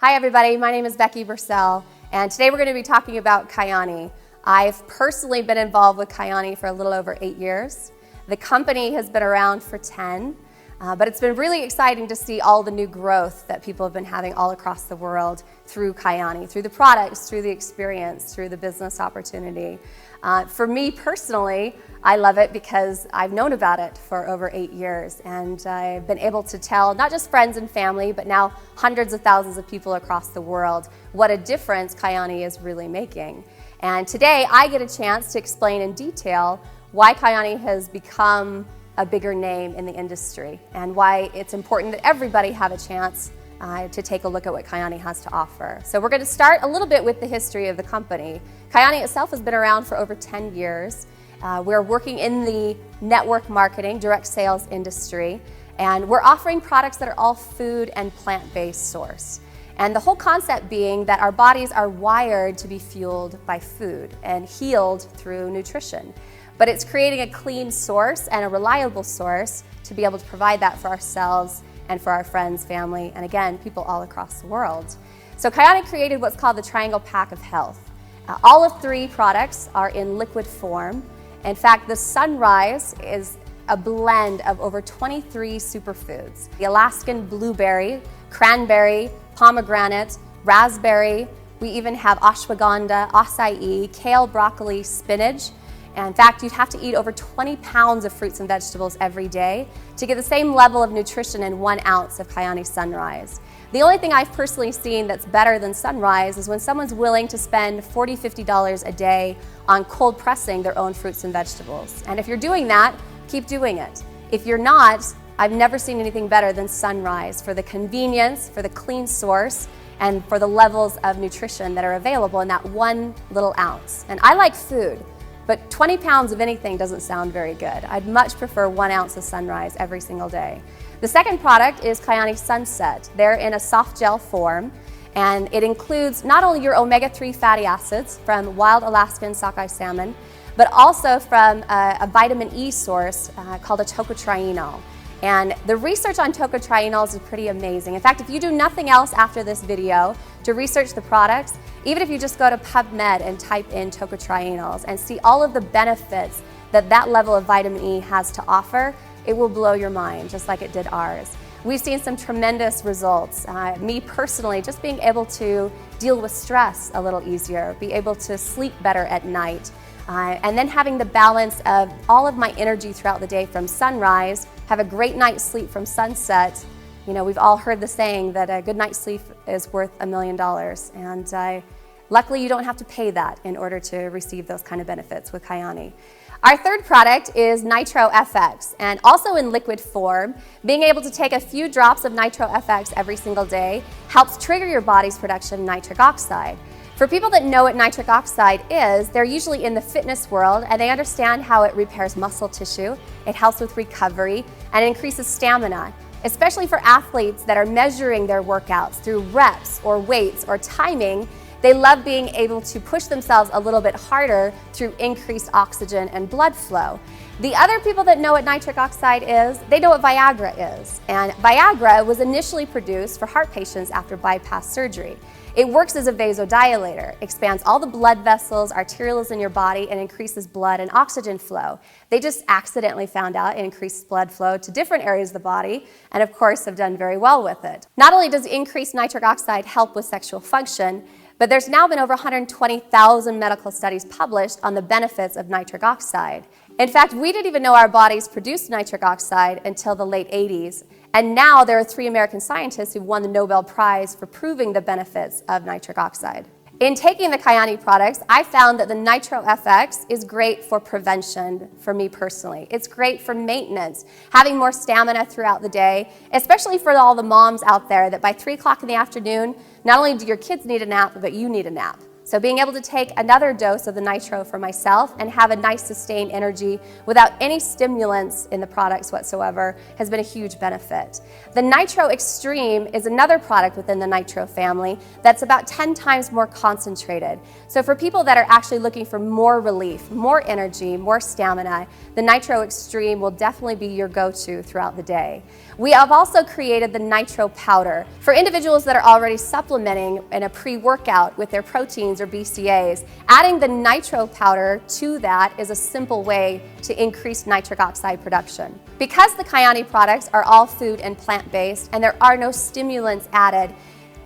Hi everybody, my name is Becky Bursell, and today we're going to be talking about Kyani. I've personally been involved with Kyani for a little over 8 years. The company has been around for 10, but it's been really exciting to see all the new growth that people have been having all across the world through Kyani, through the products, through the experience, through the business opportunity. For me personally, I love it because I've known about it for over 8 years, and I've been able to tell not just friends and family, but now hundreds of thousands of people across the world what a difference Kyani is really making. And today I get a chance to explain in detail why Kyani has become a bigger name in the industry and why it's important that everybody have a chance to take a look at what Kyani has to offer. So we're going to start a little bit with the history of the company. Kyani itself has been around for over 10 years. We're working in the network marketing, direct sales industry, and we're offering products that are all food and plant-based sourced. And the whole concept being that our bodies are wired to be fueled by food and healed through nutrition. But it's creating a clean source and a reliable source to be able to provide that for ourselves and for our friends, family, and again, people all across the world. So Kyani created what's called the Triangle Pack of Health. All of 3 products are in liquid form. In fact, the Sunrise is a blend of over 23 superfoods. The Alaskan blueberry, cranberry, pomegranate, raspberry. We even have ashwagandha, acai, kale, broccoli, spinach. And in fact, you'd have to eat over 20 pounds of fruits and vegetables every day to get the same level of nutrition in 1 ounce of Kyani Sunrise. The only thing I've personally seen that's better than Sunrise is when someone's willing to spend $40, $50 a day on cold pressing their own fruits and vegetables. And if you're doing that, keep doing it. If you're not, I've never seen anything better than Sunrise for the convenience, for the clean source, and for the levels of nutrition that are available in that 1 little ounce. And I like food, but 20 pounds of anything doesn't sound very good. I'd much prefer 1 ounce of Sunrise every single day. The second product is Kyani Sunset. They're in a soft gel form, and it includes not only your omega-3 fatty acids from wild Alaskan sockeye salmon, but also from a vitamin E source called a tocotrienol. And the research on tocotrienols is pretty amazing. In fact, if you do nothing else after this video to research the products, even if you just go to PubMed and type in tocotrienols and see all of the benefits that that level of vitamin E has to offer, it will blow your mind, just like it did ours. We've seen some tremendous results. Me personally, just being able to deal with stress a little easier, be able to sleep better at night, and then having the balance of all of my energy throughout the day from sunrise, have a great night's sleep from sunset. You know, we've all heard the saying that a good night's sleep is worth $1 million, and luckily you don't have to pay that in order to receive those kind of benefits with Kyani. Our third product is Nitro FX, and also in liquid form. Being able to take a few drops of Nitro FX every single day helps trigger your body's production of nitric oxide. For people that know what nitric oxide is, they're usually in the fitness world and they understand how it repairs muscle tissue, it helps with recovery, and it increases stamina, especially for athletes that are measuring their workouts through reps or weights or timing. They love being able to push themselves a little bit harder through increased oxygen and blood flow. The other people that know what nitric oxide is, they know what Viagra is. And Viagra was initially produced for heart patients after bypass surgery. It works as a vasodilator, expands all the blood vessels, arterioles in your body, and increases blood and oxygen flow. They just accidentally found out it increased blood flow to different areas of the body, and of course have done very well with it. Not only does increased nitric oxide help with sexual function, but there's now been over 120,000 medical studies published on the benefits of nitric oxide. In fact, we didn't even know our bodies produced nitric oxide until the late 80s. And now there are 3 American scientists who won the Nobel Prize for proving the benefits of nitric oxide. In taking the Kyani products, I found that the Nitro FX is great for prevention for me personally. It's great for maintenance, having more stamina throughout the day, especially for all the moms out there that by 3 o'clock in the afternoon, not only do your kids need a nap, but you need a nap. So being able to take another dose of the nitro for myself and have a nice sustained energy without any stimulants in the products whatsoever has been a huge benefit. The Nitro Extreme is another product within the Nitro family that's about 10 times more concentrated. So for people that are actually looking for more relief, more energy, more stamina, the Nitro Extreme will definitely be your go-to throughout the day. We have also created the Nitro Powder. For individuals that are already supplementing in a pre-workout with their proteins or BCAAs, adding the Nitro Powder to that is a simple way to increase nitric oxide production. Because the Kyani products are all food and plant-based and there are no stimulants added,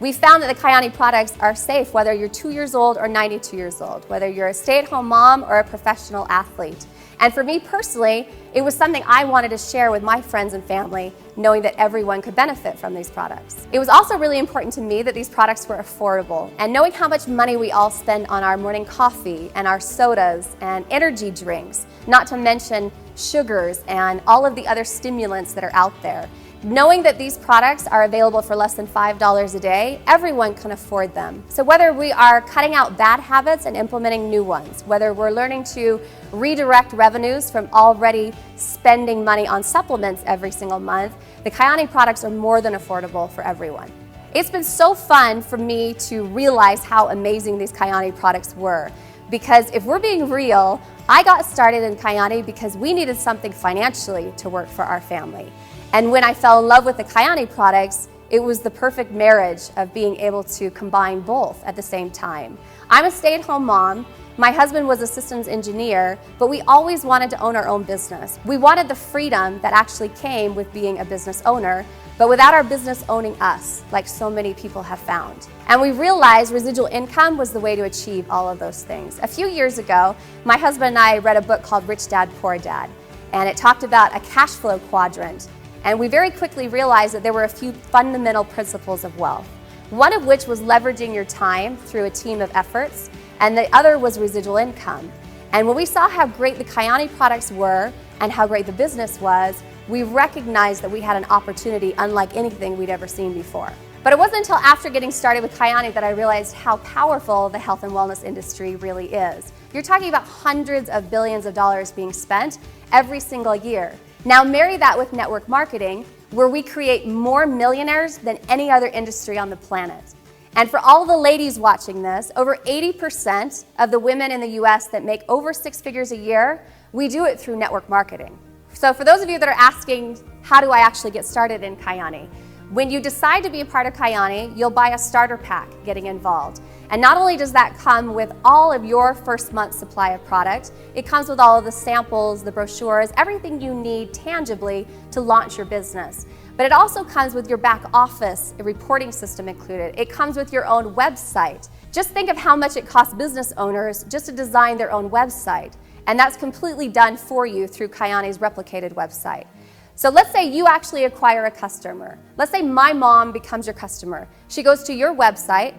we found that the Kyani products are safe whether you're 2 years old or 92 years old, whether you're a stay-at-home mom or a professional athlete. And for me personally, it was something I wanted to share with my friends and family, knowing that everyone could benefit from these products. It was also really important to me that these products were affordable, and knowing how much money we all spend on our morning coffee and our sodas and energy drinks, not to mention sugars and all of the other stimulants that are out there. Knowing that these products are available for less than $5 a day, everyone can afford them. So whether we are cutting out bad habits and implementing new ones, whether we're learning to redirect revenues from already spending money on supplements every single month, the Kyani products are more than affordable for everyone. It's been so fun for me to realize how amazing these Kyani products were. Because if we're being real, I got started in Kyani because we needed something financially to work for our family. And when I fell in love with the Kyani products, it was the perfect marriage of being able to combine both at the same time. I'm a stay-at-home mom. My husband was a systems engineer, but we always wanted to own our own business. We wanted the freedom that actually came with being a business owner, but without our business owning us, like so many people have found. And we realized residual income was the way to achieve all of those things. A few years ago, my husband and I read a book called Rich Dad, Poor Dad, and it talked about a cash flow quadrant. And we very quickly realized that there were a few fundamental principles of wealth, one of which was leveraging your time through a team of efforts, and the other was residual income. And when we saw how great the Kyani products were and how great the business was, we recognized that we had an opportunity unlike anything we'd ever seen before. But it wasn't until after getting started with Kyani that I realized how powerful the health and wellness industry really is. You're talking about hundreds of billions of dollars being spent every single year. Now marry that with network marketing, where we create more millionaires than any other industry on the planet. And for all the ladies watching this, over 80% of the women in the US that make over 6 figures a year, we do it through network marketing. So for those of you that are asking, how do I actually get started in Kyani? When you decide to be a part of Kyani, you'll buy a starter pack getting involved. And not only does that come with all of your first month's supply of product, it comes with all of the samples, the brochures, everything you need tangibly to launch your business. But it also comes with your back office, a reporting system included. It comes with your own website. Just think of how much it costs business owners just to design their own website. And that's completely done for you through Kyani's replicated website. So let's say you actually acquire a customer. Let's say my mom becomes your customer. She goes to your website,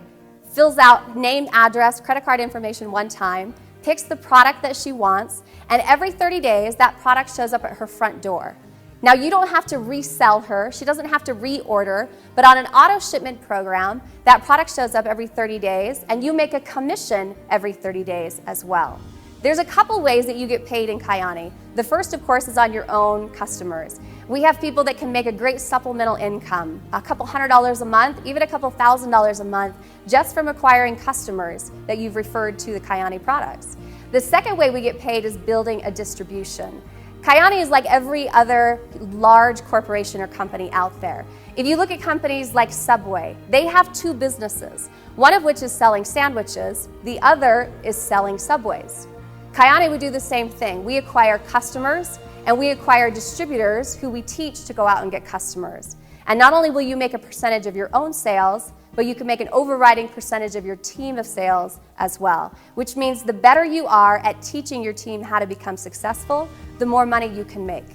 fills out name, address, credit card information one time, picks the product that she wants, and every 30 days that product shows up at her front door. Now you don't have to resell her, she doesn't have to reorder, but on an auto shipment program, that product shows up every 30 days and you make a commission every 30 days as well. There's a couple ways that you get paid in Kyani. The first, of course, is on your own customers. We have people that can make a great supplemental income, a couple $100s a month, even a couple $1,000s a month, just from acquiring customers that you've referred to the Kyani products. The second way we get paid is building a distribution. Kyani is like every other large corporation or company out there. If you look at companies like Subway, they have two businesses, one of which is selling sandwiches, the other is selling Subways. Kyani would do the same thing. We acquire customers and we acquire distributors who we teach to go out and get customers. And not only will you make a percentage of your own sales, but you can make an overriding percentage of your team of sales as well, which means the better you are at teaching your team how to become successful, the more money you can make.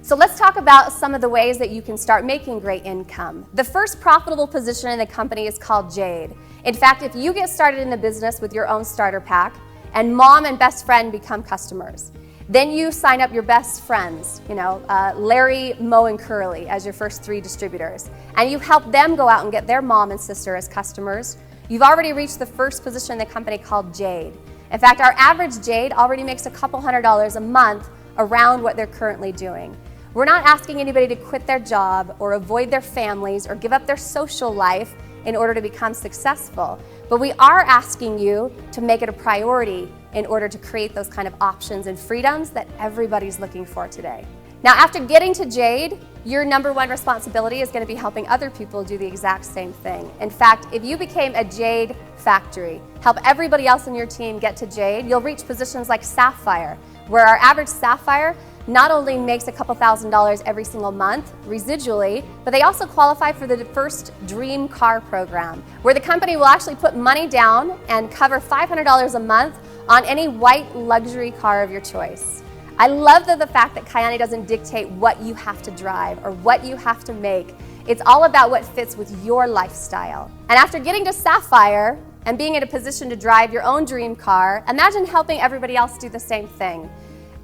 So let's talk about some of the ways that you can start making great income. The first profitable position in the company is called Jade. In fact, if you get started in the business with your own starter pack, and mom and best friend become customers. Then you sign up your best friends, Larry, Mo, and Curly as your first 3 distributors. And you help them go out and get their mom and sister as customers. You've already reached the first position in the company called Jade. In fact, our average Jade already makes a couple $100s a month around what they're currently doing. We're not asking anybody to quit their job or avoid their families or give up their social life in order to become successful, but we are asking you to make it a priority in order to create those kind of options and freedoms that everybody's looking for today. Now, after getting to Jade, your number one responsibility is going to be helping other people do the exact same thing. In fact, if you became a Jade factory, help everybody else in your team get to Jade, you'll reach positions like Sapphire, where our average Sapphire not only makes a couple $1,000s every single month residually, but they also qualify for the first Dream Car program, where the company will actually put money down and cover $500 a month on any white luxury car of your choice. I love the fact that Kyani doesn't dictate what you have to drive or what you have to make. It's all about what fits with your lifestyle. And after getting to Sapphire and being in a position to drive your own dream car, imagine helping everybody else do the same thing.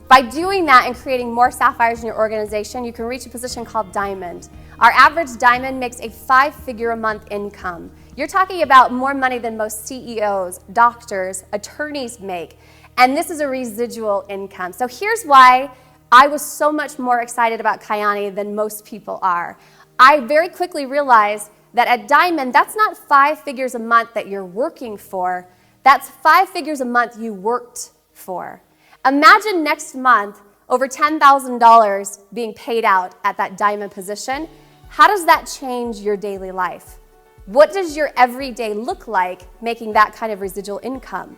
By doing that and creating more Sapphires in your organization, you can reach a position called Diamond. Our average Diamond makes a 5-figure a month income. You're talking about more money than most CEOs, doctors, attorneys make. And this is a residual income. So here's why I was so much more excited about Kyani than most people are. I very quickly realized that at Diamond, that's not 5 figures a month that you're working for. That's 5 figures a month you worked for. Imagine next month over $10,000 being paid out at that Diamond position. How does that change your daily life? What does your everyday look like making that kind of residual income?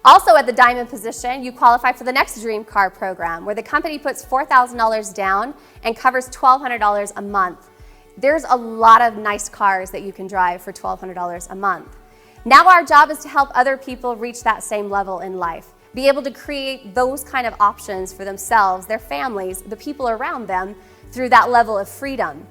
Also at the Diamond position, you qualify for the next Dream Car program, where the company puts $4,000 down and covers $1,200 a month. There's a lot of nice cars that you can drive for $1,200 a month. Now our job is to help other people reach that same level in life, be able to create those kind of options for themselves, their families, the people around them through that level of freedom.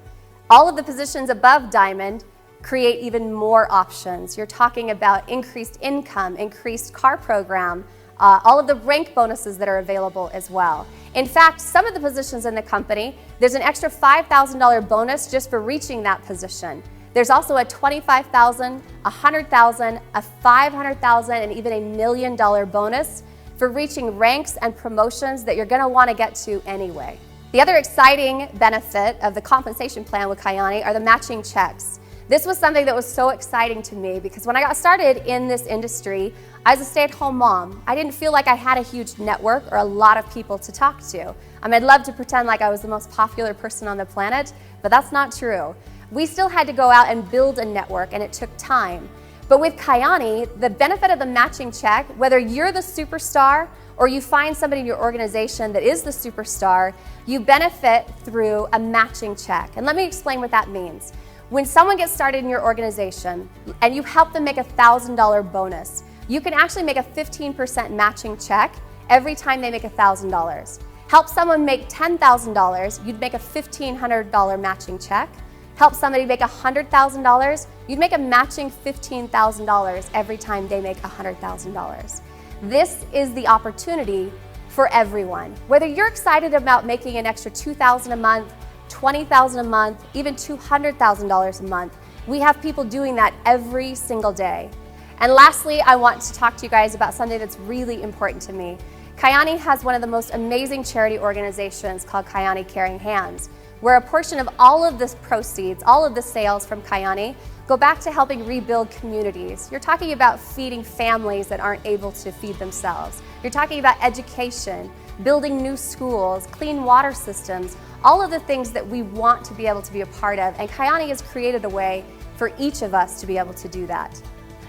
All of the positions above Diamond create even more options. You're talking about increased income, increased car program, all of the rank bonuses that are available as well. In fact, some of the positions in the company, there's an extra $5,000 bonus just for reaching that position. There's also a $25,000, a $100,000, a $500,000, and even a $1 million bonus for reaching ranks and promotions that you're going to want to get to anyway. The other exciting benefit of the compensation plan with Kyani are the matching checks. This was something that was so exciting to me because when I got started in this industry, I was a stay-at-home mom. I didn't feel like I had a huge network or a lot of people to talk to. I'd love to pretend like I was the most popular person on the planet, but that's not true. We still had to go out and build a network, and it took time. But with Kyani, the benefit of the matching check, whether you're the superstar or you find somebody in your organization that is the superstar, you benefit through a matching check. And let me explain what that means. When someone gets started in your organization and you help them make a $1,000 bonus, you can actually make a 15% matching check every time they make $1,000. Help someone make $10,000, you'd make a $1,500 matching check. Help somebody make $100,000, you'd make a matching $15,000 every time they make $100,000. This is the opportunity for everyone. Whether you're excited about making an extra $2,000 a month, $20,000 a month, even $200,000 a month, we have people doing that every single day. And lastly, I want to talk to you guys about something that's really important to me. Kyani has one of the most amazing charity organizations called Kyani Caring Hands, where a portion of all of the proceeds, all of the sales from Kyani go back to helping rebuild communities. You're talking about feeding families that aren't able to feed themselves. You're talking about education, building new schools, clean water systems, all of the things that we want to be able to be a part of, and Kyani has created a way for each of us to be able to do that.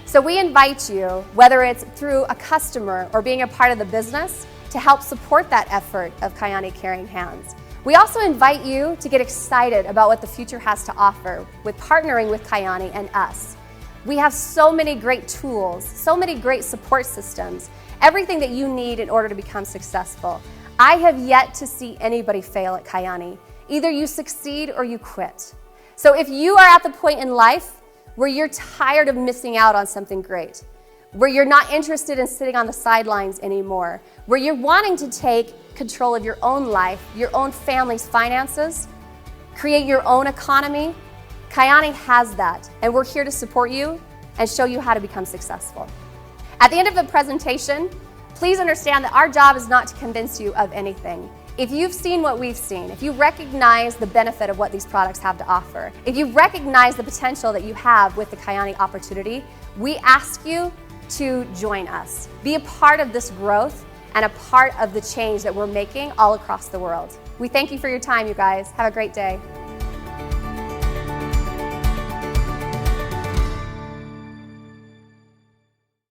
So we invite you, whether it's through a customer or being a part of the business, to help support that effort of Kyani Caring Hands. We also invite you to get excited about what the future has to offer with partnering with Kyani and us. We have so many great tools, so many great support systems, everything that you need in order to become successful. I have yet to see anybody fail at Kyani. Either you succeed or you quit. So if you are at the point in life where you're tired of missing out on something great, where you're not interested in sitting on the sidelines anymore, where you're wanting to take control of your own life, your own family's finances, create your own economy, Kyani has that, and we're here to support you and show you how to become successful. At the end of the presentation, please understand that our job is not to convince you of anything. If you've seen what we've seen, if you recognize the benefit of what these products have to offer, if you recognize the potential that you have with the Kyani opportunity, we ask you to join us. Be a part of this growth and a part of the change that we're making all across the world. We thank you for your time, you guys. Have a great day.